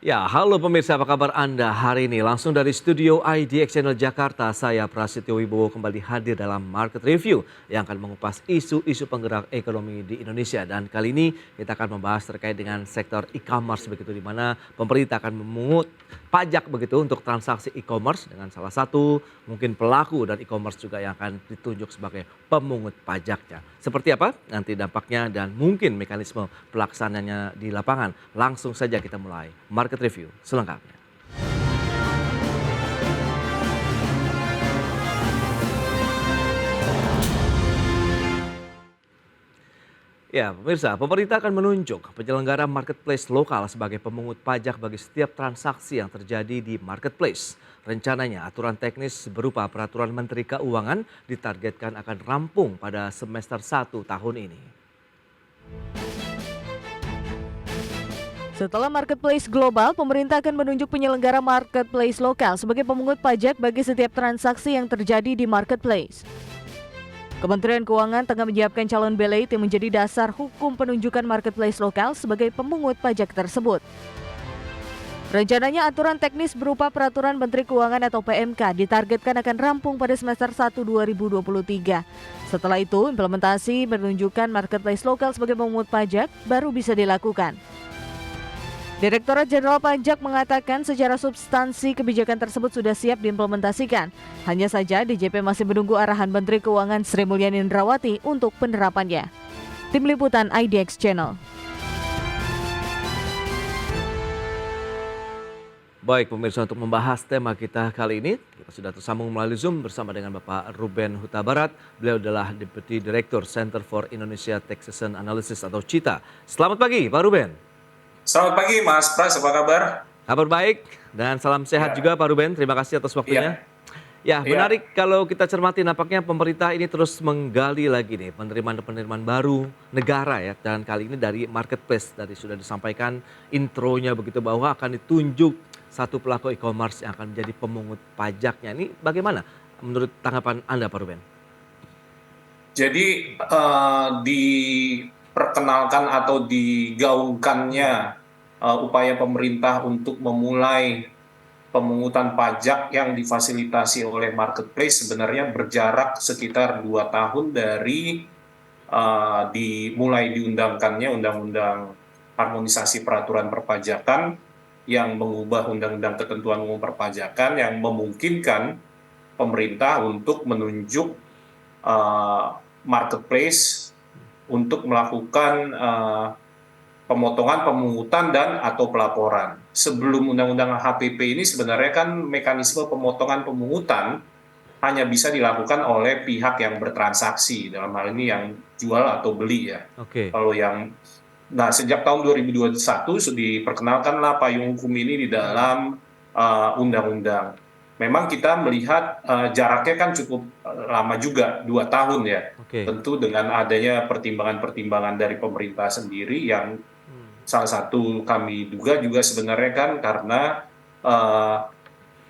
Ya, halo pemirsa, apa kabar Anda hari ini? Langsung dari studio IDX Channel Jakarta, saya Prasetyo Wibowo kembali hadir dalam Market Review yang akan mengupas isu-isu penggerak ekonomi di Indonesia. Dan kali ini kita akan membahas terkait dengan sektor e-commerce begitu, di mana pemerintah akan memungut pajak begitu untuk transaksi e-commerce dengan salah satu mungkin pelaku dan e-commerce juga yang akan ditunjuk sebagai pemungut pajaknya. Seperti apa nanti dampaknya dan mungkin mekanisme pelaksananya di lapangan. Langsung saja kita mulai Market Review selengkapnya. Ya, pemirsa, pemerintah akan menunjuk penyelenggara marketplace lokal sebagai pemungut pajak bagi setiap transaksi yang terjadi di marketplace. Rencananya, aturan teknis berupa peraturan Menteri Keuangan ditargetkan akan rampung pada semester 1 tahun ini. Setelah marketplace global, pemerintah akan menunjuk penyelenggara marketplace lokal sebagai pemungut pajak bagi setiap transaksi yang terjadi di marketplace. Kementerian Keuangan tengah menyiapkan calon beleit yang menjadi dasar hukum penunjukan marketplace lokal sebagai pemungut pajak tersebut. Rencananya aturan teknis berupa peraturan Menteri Keuangan atau PMK ditargetkan akan rampung pada semester 1 2023. Setelah itu, implementasi menunjukkan marketplace lokal sebagai pemungut pajak baru bisa dilakukan. Direktorat Jenderal Pajak mengatakan secara substansi kebijakan tersebut sudah siap diimplementasikan. Hanya saja DJP masih menunggu arahan Menteri Keuangan Sri Mulyani Indrawati untuk penerapannya. Tim Liputan IDX Channel. Baik pemirsa, untuk membahas tema kita kali ini, kita sudah tersambung melalui Zoom bersama dengan Bapak Ruben Huta Barat. Beliau adalah Deputy Director Center for Indonesia Taxation Analysis atau CITA. Selamat pagi Pak Ruben. Selamat pagi Mas Pras, apa kabar? Kabar baik dan salam sehat juga Pak Ruben. Terima kasih atas waktunya. Iya. Ya, Iya. menarik kalau kita cermati nampaknya pemerintah ini terus menggali lagi nih penerimaan-penerimaan baru negara ya. Dan kali ini dari marketplace, tadi sudah disampaikan intronya begitu bahwa akan ditunjuk satu pelaku e-commerce yang akan menjadi pemungut pajaknya. Ini bagaimana menurut tanggapan Anda Pak Ruben? Jadi diperkenalkan atau digaungkannya upaya pemerintah untuk memulai pemungutan pajak yang difasilitasi oleh marketplace sebenarnya berjarak sekitar 2 tahun dari dimulai diundangkannya Undang-Undang Harmonisasi Peraturan Perpajakan yang mengubah Undang-Undang Ketentuan Umum Perpajakan yang memungkinkan pemerintah untuk menunjuk marketplace untuk melakukan pemotongan, pemungutan, dan atau pelaporan. Sebelum Undang-Undang HPP ini sebenarnya kan mekanisme pemotongan pemungutan hanya bisa dilakukan oleh pihak yang bertransaksi, dalam hal ini yang jual atau beli ya. Oke. Kalau yang, nah sejak tahun 2021 diperkenalkanlah payung hukum ini di dalam undang-undang. Memang kita melihat jaraknya kan cukup lama juga, 2 tahun ya. Oke. Tentu dengan adanya pertimbangan-pertimbangan dari pemerintah sendiri yang salah satu kami duga juga sebenarnya kan karena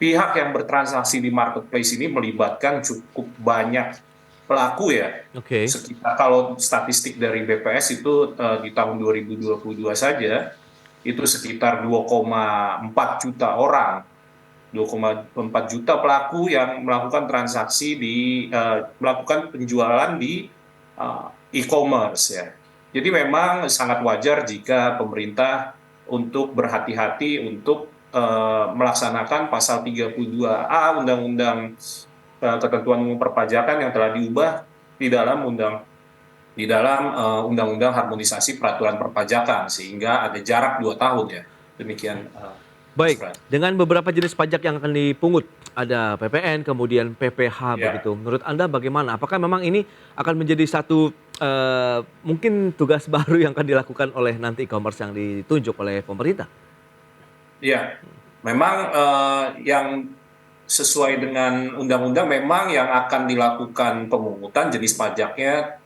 pihak yang bertransaksi di marketplace ini melibatkan cukup banyak pelaku ya. Oke. Sekitar, kalau statistik dari BPS itu di tahun 2022 saja itu sekitar 2,4 juta orang, 2,4 juta pelaku yang melakukan transaksi melakukan penjualan di e-commerce ya. Jadi memang sangat wajar jika pemerintah untuk berhati-hati untuk melaksanakan pasal 32A Undang-Undang Ketentuan Umum Perpajakan yang telah diubah di dalam Undang-Undang Harmonisasi Peraturan Perpajakan, sehingga ada jarak 2 tahun ya. Demikian. Baik, dengan beberapa jenis pajak yang akan dipungut, ada PPN, kemudian PPH begitu. Menurut Anda bagaimana? Apakah memang ini akan menjadi satu mungkin tugas baru yang akan dilakukan oleh nanti e-commerce yang ditunjuk oleh pemerintah? Iya, memang yang sesuai dengan undang-undang memang yang akan dilakukan pemungutan jenis pajaknya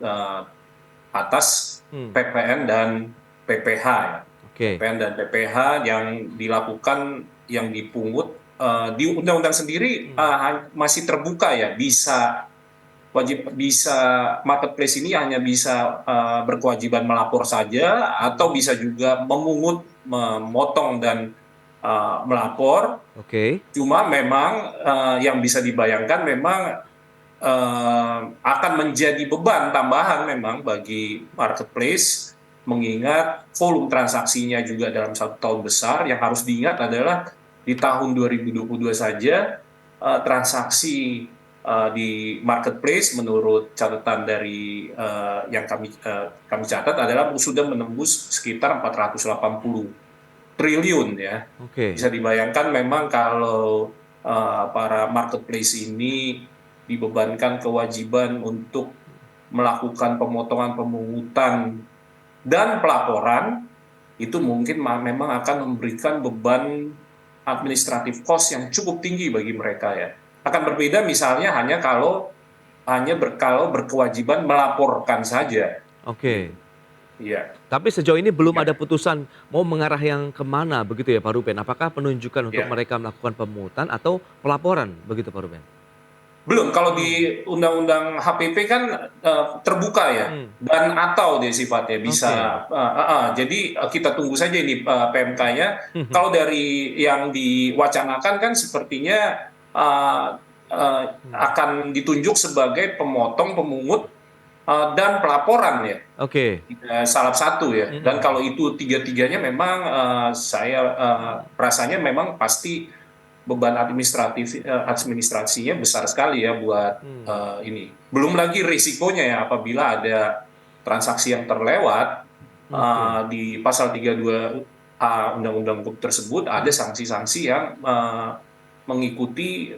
atas PPN dan PPH ya. PPN dan PPH yang dilakukan, yang dipungut di undang-undang sendiri masih terbuka ya, bisa marketplace ini hanya bisa berkewajiban melapor saja atau bisa juga memungut, memotong dan melapor. Oke. Cuma memang yang bisa dibayangkan memang akan menjadi beban tambahan memang bagi marketplace, mengingat volume transaksinya juga dalam 1 tahun besar. Yang harus diingat adalah di tahun 2022 saja transaksi di marketplace menurut catatan dari yang kami catat adalah sudah menembus sekitar 480 triliun ya. Oke. Bisa dibayangkan memang kalau para marketplace ini dibebankan kewajiban untuk melakukan pemotongan pemungutan dan pelaporan, itu mungkin memang akan memberikan beban administratif cost yang cukup tinggi bagi mereka ya. Akan berbeda misalnya kalau berkewajiban melaporkan saja. Oke. Iya. Tapi sejauh ini belum Ya. ada putusan mau mengarah yang kemana begitu ya Pak Ruben? Apakah penunjukan untuk Ya. mereka melakukan pemungutan atau pelaporan begitu Pak Ruben? Belum, kalau di Undang-Undang HPP kan terbuka ya, dan atau dia sifatnya bisa. Jadi kita tunggu saja ini PMK-nya. Kalau dari yang diwacanakan kan sepertinya akan ditunjuk sebagai pemotong, pemungut, dan pelaporan ya. Oke. Salah satu ya. Dan kalau itu tiga-tiganya memang saya rasanya memang pasti beban administrasinya besar sekali ya buat ini. Belum lagi risikonya ya apabila ada transaksi yang terlewat di pasal 32A Undang-Undang tersebut ada sanksi-sanksi yang mengikuti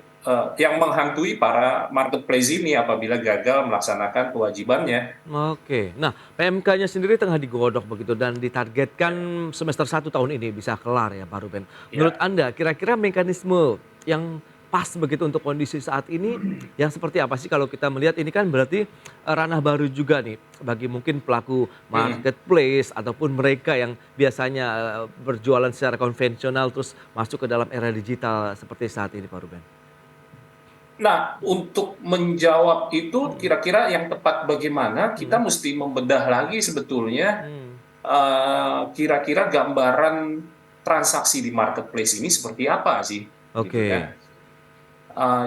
yang menghantui para marketplace ini apabila gagal melaksanakan kewajibannya. Oke. Nah, PMK-nya sendiri tengah digodok begitu dan ditargetkan semester 1 tahun ini bisa kelar ya Pak Ruben. Menurut Ya. Anda kira-kira mekanisme yang pas begitu untuk kondisi saat ini yang seperti apa sih kalau kita melihat ini kan berarti ranah baru juga nih bagi mungkin pelaku marketplace ataupun mereka yang biasanya berjualan secara konvensional terus masuk ke dalam era digital seperti saat ini Pak Ruben. Nah, untuk menjawab itu kira-kira yang tepat bagaimana, kita mesti membedah lagi sebetulnya kira-kira gambaran transaksi di marketplace ini seperti apa sih? Gitu Oke. kan.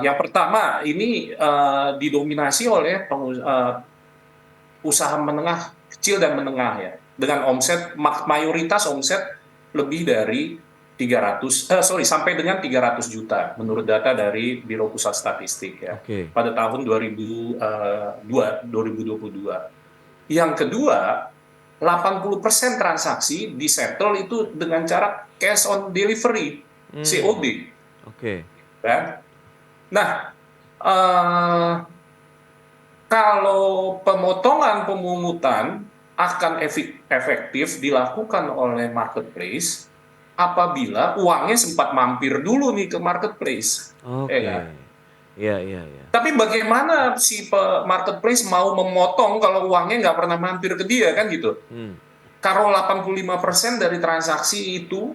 Yang pertama, ini didominasi oleh usaha menengah, kecil dan menengah ya, dengan omset mayoritas omset lebih dari sampai dengan 300 juta menurut data dari Biro Pusat Statistik ya. Oke. Pada tahun 2022. Yang kedua, 80% transaksi disettle itu dengan cara cash on delivery, COD. Oke. Kan? Nah, kalau pemotongan pemungutan akan efektif dilakukan oleh marketplace apabila uangnya sempat mampir dulu nih ke marketplace. Oke. kan? Iya. Tapi bagaimana si marketplace mau memotong kalau uangnya nggak pernah mampir ke dia kan gitu. Kalau 85% dari transaksi itu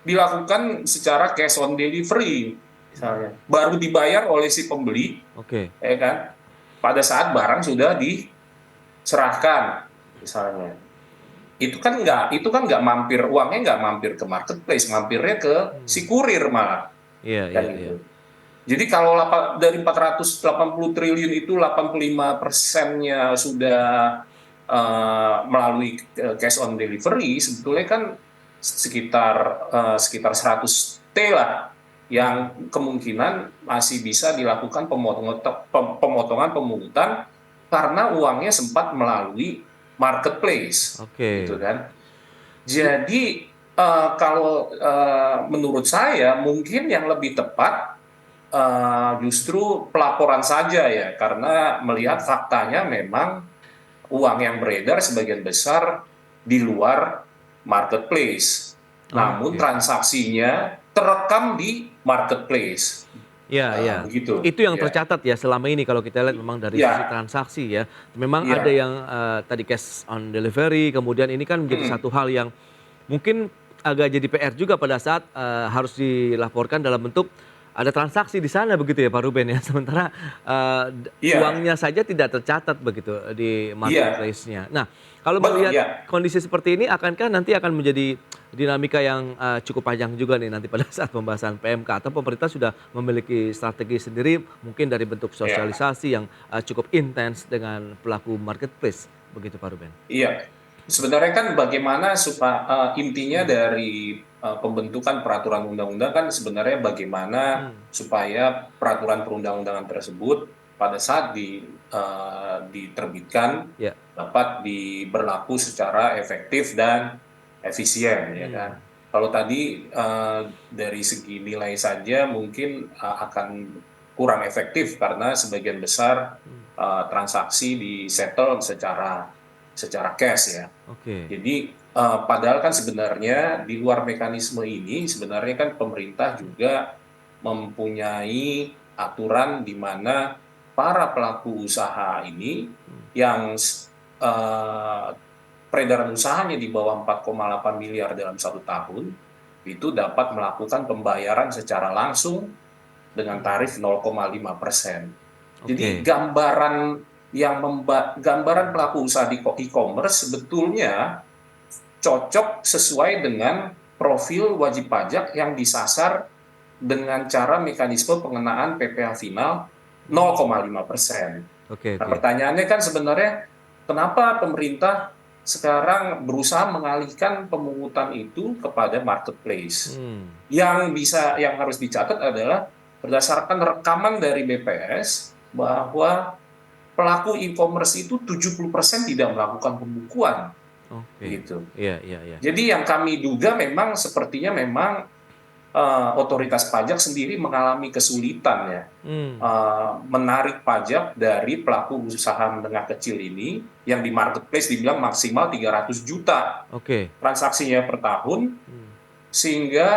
dilakukan secara cash on delivery misalnya, baru dibayar oleh si pembeli, Oke. kan? Pada saat barang sudah diserahkan misalnya. Itu kan nggak mampir, uangnya nggak mampir ke marketplace, mampirnya ke si kurir malah. Iya. Gitu. Jadi kalau dari 480 triliun itu 85%-nya sudah melalui cash on delivery, sebetulnya kan sekitar 100 T lah yang kemungkinan masih bisa dilakukan pemotongan pemungutan karena uangnya sempat melalui marketplace. Oke. Gitu kan. Jadi kalau menurut saya mungkin yang lebih tepat justru pelaporan saja ya, karena melihat faktanya memang uang yang beredar sebagian besar di luar marketplace. Namun transaksinya terekam di marketplace. Iya. Begitu. Itu yang tercatat ya selama ini kalau kita lihat memang dari sisi transaksi ya. Memang ada yang tadi cash on delivery, kemudian ini kan menjadi satu hal yang mungkin agak jadi PR juga pada saat harus dilaporkan dalam bentuk ada transaksi di sana begitu ya Pak Ruben ya. Sementara Iya, uangnya saja tidak tercatat begitu di iya, marketplace-nya. Nah, kalau betul, melihat iya. kondisi seperti ini akankah nanti akan menjadi dinamika yang cukup panjang juga nih nanti pada saat pembahasan PMK atau pemerintah sudah memiliki strategi sendiri mungkin dari bentuk Iya. sosialisasi yang cukup intens dengan pelaku marketplace begitu Pak Ruben? Iya, sebenarnya kan bagaimana supaya intinya Hmm, dari pembentukan peraturan undang-undang kan sebenarnya bagaimana hmm, supaya peraturan perundang-undangan tersebut pada saat diterbitkan ya, dapat berlaku secara efektif dan efisien, ya kan. hmm, Kalau tadi dari segi nilai saja mungkin akan kurang efektif karena sebagian besar hmm, transaksi disettle secara cash ya. oke, Jadi padahal kan sebenarnya di luar mekanisme ini sebenarnya kan pemerintah juga mempunyai aturan di mana para pelaku usaha ini hmm, yang eh, peredaran usahanya di bawah 4,8 miliar dalam 1 tahun itu dapat melakukan pembayaran secara langsung dengan hmm, tarif 0,5%. Jadi oke, gambaran pelaku usaha di e-commerce sebetulnya cocok sesuai dengan profil wajib pajak yang disasar dengan cara mekanisme pengenaan PPh final hmm, 0,5%. oke, Nah, oke, pertanyaannya kan sebenarnya kenapa pemerintah sekarang berusaha mengalihkan pemungutan itu kepada marketplace? hmm, Yang harus dicatat adalah berdasarkan rekaman dari BPS bahwa pelaku e-commerce itu 70% tidak melakukan pembukuan oke, gitu. iya, iya, iya, Jadi yang kami duga memang sepertinya memang otoritas pajak sendiri mengalami kesulitan ya hmm, menarik pajak dari pelaku usaha menengah kecil ini yang di marketplace dibilang maksimal 300 juta oke, transaksinya per tahun, hmm, sehingga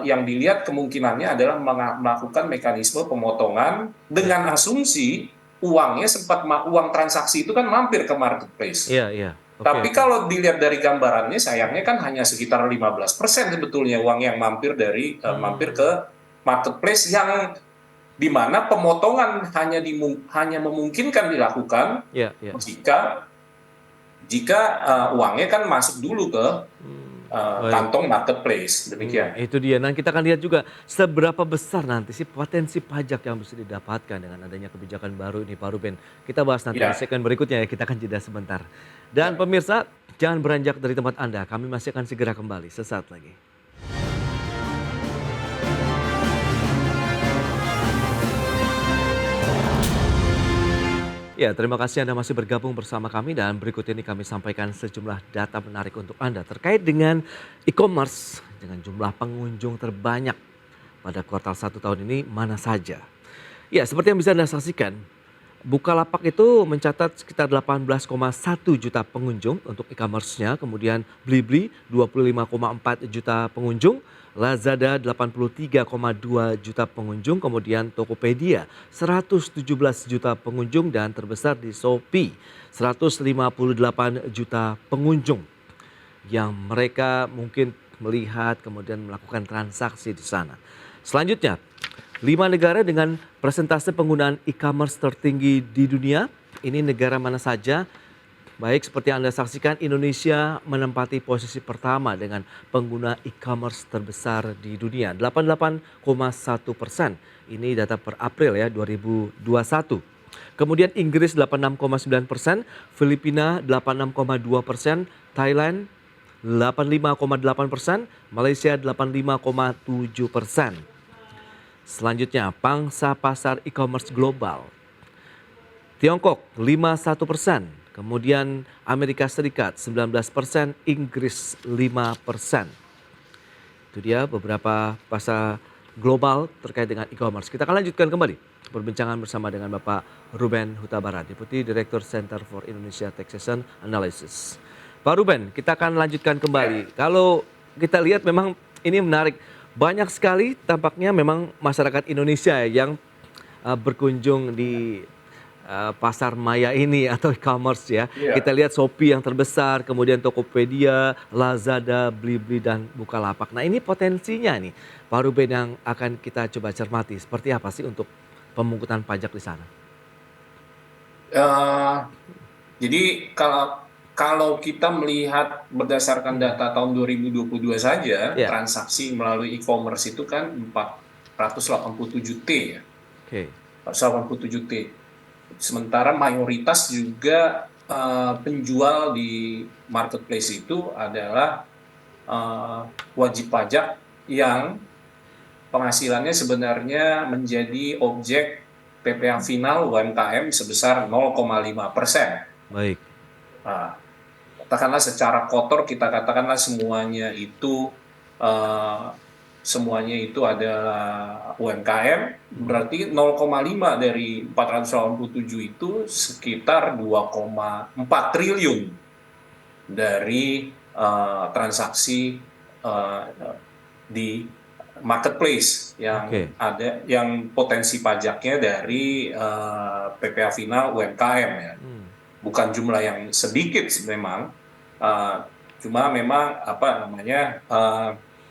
yang dilihat kemungkinannya adalah melakukan mekanisme pemotongan ya, dengan asumsi uang transaksi itu kan mampir ke marketplace. iya, iya, oke, Tapi oke, kalau dilihat dari gambarannya, sayangnya kan hanya sekitar 15% sebetulnya uang yang mampir hmm, ke marketplace yang di mana pemotongan hanya memungkinkan dilakukan iya, iya, jika jika uangnya kan masuk dulu ke baik. kantong marketplace. Demikian. Itu dia. Nah, kita akan lihat juga seberapa besar nanti sih potensi pajak yang bisa didapatkan dengan adanya kebijakan baru ini, Pak Ruben. Kita bahas nanti di Ya, segmen berikutnya ya, kita akan jeda sebentar. Dan ya. pemirsa, jangan beranjak dari tempat Anda, kami masih akan segera kembali sesaat lagi. Ya, terima kasih Anda masih bergabung bersama kami dan berikut ini kami sampaikan sejumlah data menarik untuk Anda terkait dengan e-commerce dengan jumlah pengunjung terbanyak pada kuartal 1 tahun ini mana saja. Ya, seperti yang bisa Anda saksikan, Bukalapak itu mencatat sekitar 18,1 juta pengunjung untuk e-commerce-nya, kemudian Blibli 25,4 juta pengunjung, Lazada 83,2 juta pengunjung, kemudian Tokopedia 117 juta pengunjung dan terbesar di Shopee 158 juta pengunjung yang mereka mungkin melihat kemudian melakukan transaksi di sana. Selanjutnya, 5 negara dengan persentase penggunaan e-commerce tertinggi di dunia. Ini negara mana saja? Baik, seperti yang Anda saksikan, Indonesia menempati posisi pertama dengan pengguna e-commerce terbesar di dunia, 88,1%. Ini data per April ya 2021. Kemudian Inggris 86,9%, Filipina 86,2%, Thailand 85,8%, Malaysia 85,7%. Selanjutnya, pangsa pasar e-commerce global. Tiongkok 51%, kemudian Amerika Serikat 19%, Inggris 5%. Itu dia beberapa pasar global terkait dengan e-commerce. Kita akan lanjutkan kembali perbincangan bersama dengan Bapak Ruben Hutabara, Deputi Direktur Center for Indonesia Taxation Analysis. Pak Ruben, kita akan lanjutkan kembali. Kalau kita lihat memang ini menarik. Banyak sekali tampaknya memang masyarakat Indonesia yang berkunjung di pasar maya ini atau e-commerce ya. Iya. Kita lihat Shopee yang terbesar, kemudian Tokopedia, Lazada, Blibli dan Bukalapak. Nah, ini potensinya nih, Pak Ruben, yang akan kita coba cermati. Seperti apa sih untuk pemungutan pajak di sana? Eh, jadi kalau kita melihat berdasarkan data tahun 2022 saja, Ya. transaksi melalui e-commerce itu kan 487 T ya, Oke. 487 T. Sementara mayoritas juga penjual di marketplace itu adalah wajib pajak yang penghasilannya sebenarnya menjadi objek PPh final UMKM sebesar 0,5%. Baik. Nah, katakanlah secara kotor kita katakanlah semuanya itu adalah UMKM, berarti 0,5 dari 487 itu sekitar 2,4 triliun dari transaksi di marketplace yang Oke. ada, yang potensi pajaknya dari PPh final UMKM ya. Bukan jumlah yang sedikit memang, cuma memang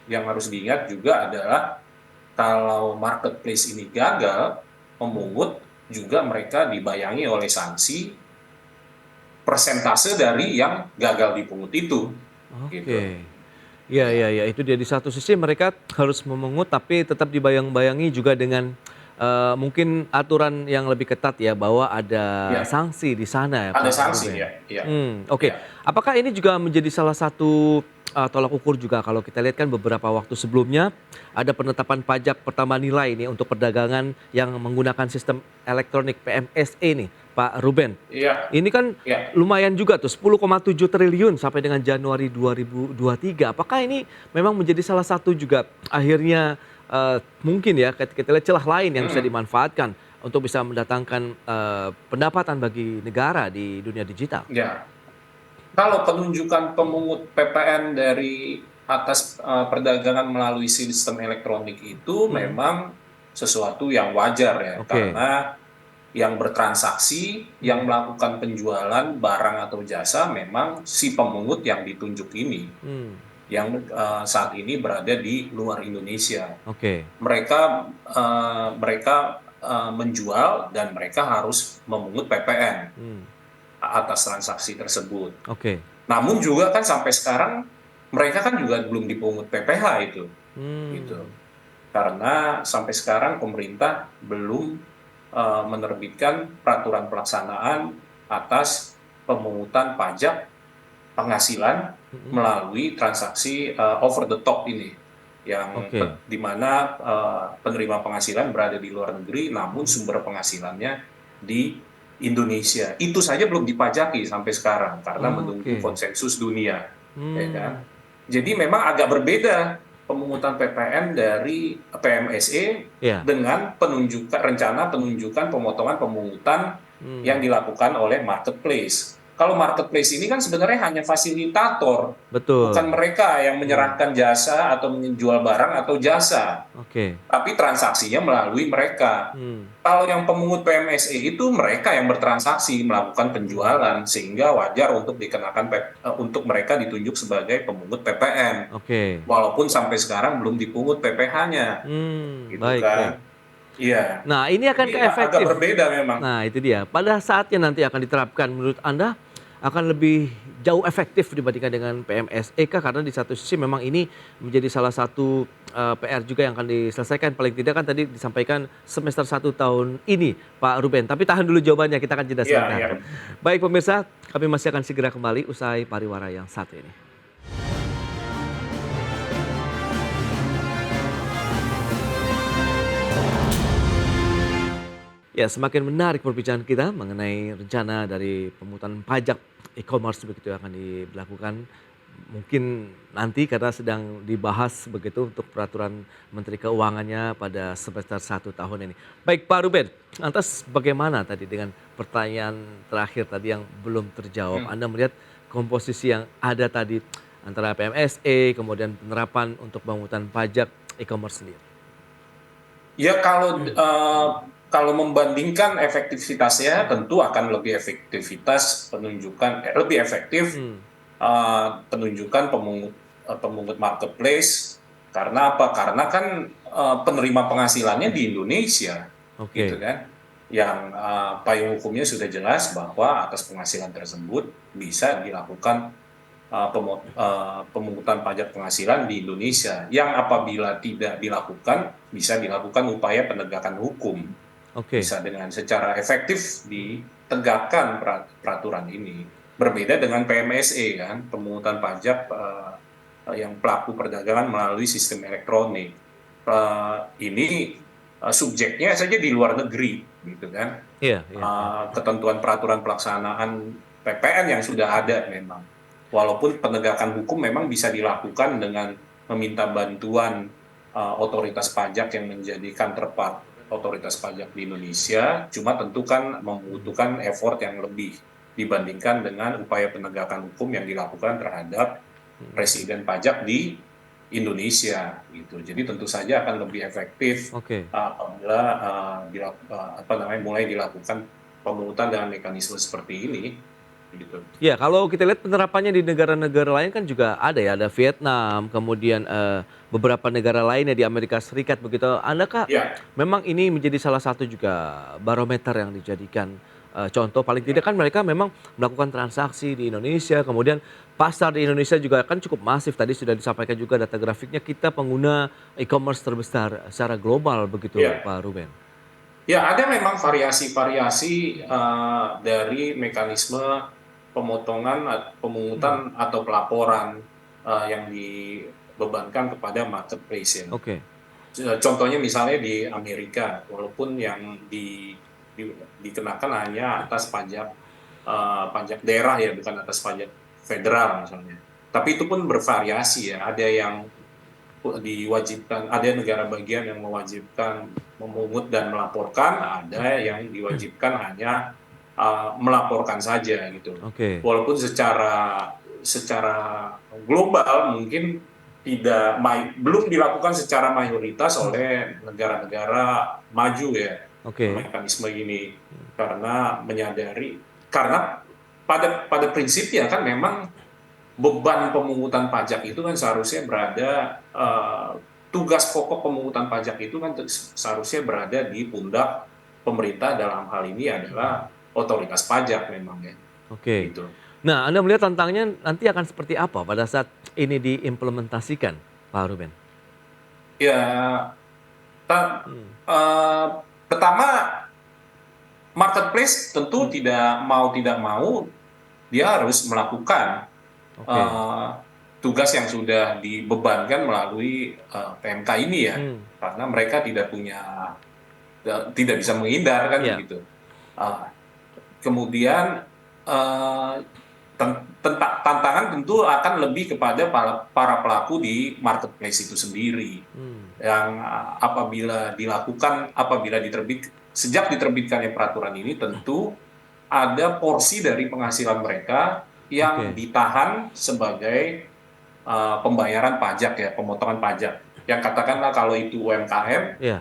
yang harus diingat juga adalah kalau marketplace ini gagal memungut, juga mereka dibayangi oleh sanksi persentase dari yang gagal dipungut itu. Oke. Gitu. Ya, itu dia, di satu sisi mereka harus memungut tapi tetap dibayang-bayangi juga dengan mungkin aturan yang lebih ketat ya, bahwa ada Ya. sanksi di sana ya, Ada Pak sanksi Ruben. ya. Oke. Ya. Apakah ini juga menjadi salah satu tolak ukur juga, kalau kita lihat kan beberapa waktu sebelumnya ada penetapan pajak pertambahan nilai nih untuk perdagangan yang menggunakan sistem elektronik PMSE nih, Pak Ruben. Iya. Ini kan Ya. lumayan juga tuh, 10,7 triliun sampai dengan Januari 2023. Apakah ini memang menjadi salah satu juga akhirnya mungkin ya kita lihat celah lain yang bisa dimanfaatkan untuk bisa mendatangkan pendapatan bagi negara di dunia digital? Ya. Kalau penunjukan pemungut PPN dari atas perdagangan melalui sistem elektronik itu memang sesuatu yang wajar ya, Oke. karena yang bertransaksi, yang melakukan penjualan barang atau jasa memang si pemungut yang ditunjuk ini, yang saat ini berada di luar Indonesia. Oke. Mereka menjual dan mereka harus memungut PPN atas transaksi tersebut. Oke. Namun juga kan sampai sekarang mereka kan juga belum dipungut PPh itu, gitu. Karena sampai sekarang pemerintah belum menerbitkan peraturan pelaksanaan atas pemungutan pajak penghasilan melalui transaksi over the top ini, yang Oke. di mana penerima penghasilan berada di luar negeri namun sumber penghasilannya di Indonesia. Itu saja belum dipajaki sampai sekarang karena menunggu konsensus dunia. Ya kan? Jadi memang agak berbeda pemungutan PPN dari PMSE Ya. dengan rencana penunjukan pemotongan pemungutan yang dilakukan oleh marketplace. Kalau marketplace ini kan sebenarnya hanya fasilitator, Betul. bukan mereka yang menyerahkan jasa atau menjual barang atau jasa, Oke. tapi transaksinya melalui mereka. Kalau yang pemungut PMSE itu mereka yang bertransaksi, melakukan penjualan, sehingga wajar untuk dikenakan untuk mereka ditunjuk sebagai pemungut PPN. Oke. Walaupun sampai sekarang belum dipungut PPh-nya. Gitu Baik, kan. baik. Iya. Nah, ini akan Jadi agak efektif. berbeda memang. Nah, itu dia. Pada saatnya nanti akan diterapkan, menurut Anda akan lebih jauh efektif dibandingkan dengan PMSE kah? Karena di satu sisi memang ini menjadi salah satu PR juga yang akan diselesaikan. Paling tidak kan tadi disampaikan semester 1 tahun ini, Pak Ruben. Tapi tahan dulu jawabannya, kita akan jeda sebentar. Iya. Baik pemirsa, kami masih akan segera kembali usai pariwara yang satu ini. Ya, semakin menarik perbincangan kita mengenai rencana dari pemungutan pajak e-commerce begitu yang akan dilakukan mungkin nanti, karena sedang dibahas begitu untuk peraturan Menteri Keuangannya pada semester 1 tahun ini. Baik Pak Ruben, lantas bagaimana tadi dengan pertanyaan terakhir tadi yang belum terjawab? Anda melihat komposisi yang ada tadi antara PMSE kemudian penerapan untuk pemungutan pajak e-commerce sendiri? Ya kalau kalau membandingkan efektivitasnya tentu akan lebih efektif Hmm, penunjukan pemungut marketplace. Karena apa? Karena kan penerima penghasilannya di Indonesia, gitu oke. kan? Yang payung hukumnya sudah jelas bahwa atas penghasilan tersebut bisa dilakukan pemungutan pajak penghasilan di Indonesia. Yang apabila tidak dilakukan, bisa dilakukan upaya penegakan hukum, Oke. bisa dengan secara efektif ditegakkan peraturan ini. Berbeda dengan PMSE kan, pemungutan pajak yang pelaku perdagangan melalui sistem elektronik. Ini subjeknya saja di luar negeri, gitu kan. Iya, iya, iya. Ketentuan peraturan pelaksanaan PPN yang sudah ada memang. Walaupun penegakan hukum memang bisa dilakukan dengan meminta bantuan otoritas pajak yang menjadi counterpart otoritas pajak di Indonesia, cuma tentu kan membutuhkan effort yang lebih dibandingkan dengan upaya penegakan hukum yang dilakukan terhadap residen pajak di Indonesia gitu. Jadi tentu saja akan lebih efektif Oke. apabila mulai dilakukan pemungutan dengan mekanisme seperti ini gitu. Ya, kalau kita lihat penerapannya di negara-negara lain kan juga ada ya, ada Vietnam, kemudian beberapa negara lainnya di Amerika Serikat begitu. Adakah Ya, memang ini menjadi salah satu juga barometer yang dijadikan contoh paling tidak kan mereka memang melakukan transaksi di Indonesia, kemudian pasar di Indonesia juga kan cukup masif. Tadi sudah disampaikan juga data grafiknya kita pengguna e-commerce terbesar secara global begitu, ya, Pak Ruben. ya ada memang variasi-variasi dari mekanisme Hmm, pemungutan atau pelaporan yang dibebankan kepada marketplace ya. oke. Contohnya misalnya di Amerika, walaupun yang dikenakan hanya atas pajak daerah ya, bukan atas pajak federal misalnya. Tapi itu pun bervariasi ya. Ada yang diwajibkan, ada negara bagian yang mewajibkan memungut dan melaporkan, ada yang diwajibkan hanya melaporkan saja gitu. Oke. Walaupun secara global mungkin belum dilakukan secara mayoritas oleh negara-negara maju ya Oke. mekanisme ini, karena karena pada prinsipnya kan memang beban pemungutan pajak itu kan seharusnya berada tugas pokok pemungutan pajak itu kan seharusnya berada di pundak pemerintah, dalam hal ini adalah otoritas pajak memang ya Oke. gitu. Nah, Anda melihat tantangannya nanti akan seperti apa pada saat ini diimplementasikan, Pak Ruben? Ya, ta- Hmm, eh, pertama marketplace tentu hmm, tidak mau dia harus melakukan oke. eh, tugas yang sudah dibebankan melalui PMK ini ya, Hmm, karena mereka tidak bisa menghindar kan iya, begitu. Ah, Kemudian eh, tantangan tentu akan lebih kepada para pelaku di marketplace itu sendiri, hmm, yang sejak diterbitkannya peraturan ini tentu ada porsi dari penghasilan mereka yang oke, ditahan sebagai pembayaran pajak ya, pemotongan pajak. Yang katakanlah kalau itu UMKM iya,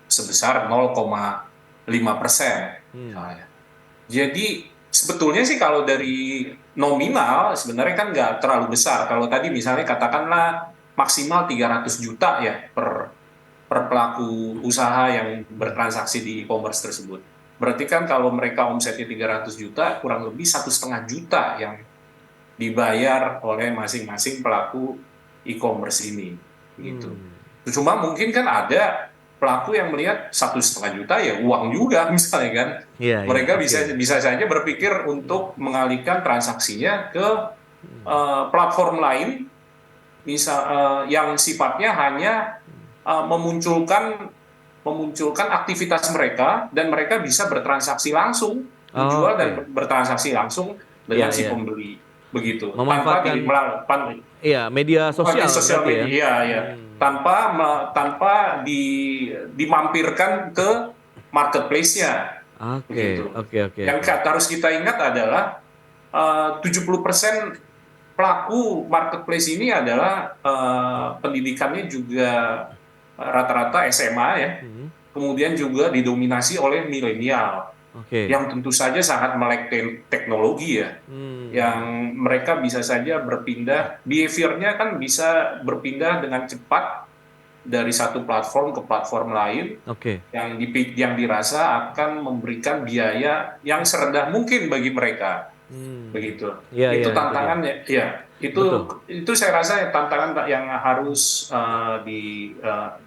sebesar 0,5% hmm, misalnya. Jadi sebetulnya sih kalau dari nominal sebenarnya kan nggak terlalu besar. Kalau tadi misalnya katakanlah maksimal 300 juta ya per pelaku usaha yang bertransaksi di e-commerce tersebut. Berarti kan kalau mereka omsetnya 300 juta, kurang lebih 1,5 juta yang dibayar oleh masing-masing pelaku e-commerce ini. Gitu. hmm, Cuma mungkin kan ada pelaku yang melihat 1,5 juta ya uang juga misalnya kan. iya, iya, Mereka oke, bisa saja berpikir untuk mengalihkan transaksinya ke hmm, platform lain, yang sifatnya hanya memunculkan aktivitas mereka dan mereka bisa bertransaksi langsung, menjual dan oke, bertransaksi langsung iya, dengan si iya, pembeli begitu, tanpa memanfaatkan, iya, media pakai sosial sosial berarti ya? media ya, Hmm, tanpa dimampirkan ke marketplace-nya oke, begitu. oke, oke, Yang oke, harus kita ingat adalah 70% pelaku marketplace ini adalah pendidikannya juga rata-rata SMA ya, hmm, kemudian juga didominasi oleh milenial Oke. yang tentu saja sangat melek teknologi ya, yang mereka bisa saja berpindah, behavior-nya kan bisa berpindah dengan cepat dari satu platform ke platform lain Oke. yang dirasa akan memberikan biaya yang serendah mungkin bagi mereka, begitu. Iya, iya, Itu itu dia. tantangannya, ya. Betul. Itu saya rasa tantangan yang harus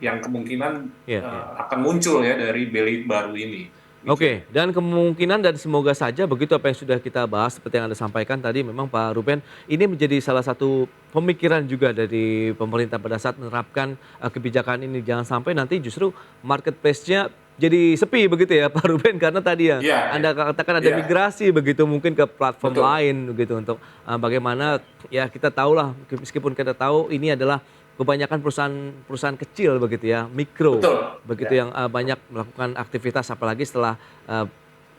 yang kemungkinan Iya, iya. akan muncul ya dari BELI baru ini. Oke, dan kemungkinan dan semoga saja begitu apa yang sudah kita bahas seperti yang Anda sampaikan tadi, memang Pak Ruben, ini menjadi salah satu pemikiran juga dari pemerintah pada saat menerapkan kebijakan ini. Jangan sampai nanti justru marketplace-nya jadi sepi begitu ya Pak Ruben, karena tadi ya Iya, Anda katakan ada iya, migrasi begitu mungkin ke platform betul, lain begitu untuk bagaimana ya kita tahulah meskipun kita tahu ini adalah kebanyakan perusahaan kecil begitu ya, mikro betul, begitu ya, yang banyak melakukan aktivitas apalagi setelah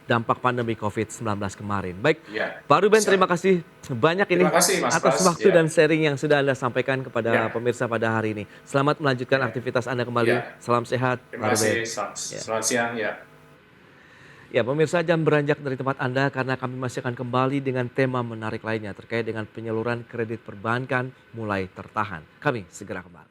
dampak pandemi COVID-19 kemarin. Baik, ya. Pak Ruben, terima kasih banyak ini Terima kasih Mas atas Pras, waktu ya, dan sharing yang sudah Anda sampaikan kepada ya, pemirsa pada hari ini. Selamat melanjutkan ya, aktivitas Anda kembali. ya. Salam sehat, Terima Pak Ruben. kasih, selamat, Ya. selamat siang, ya. Ya, pemirsa, jangan beranjak dari tempat Anda karena kami masih akan kembali dengan tema menarik lainnya terkait dengan penyaluran kredit perbankan mulai tertahan. Kami segera kembali.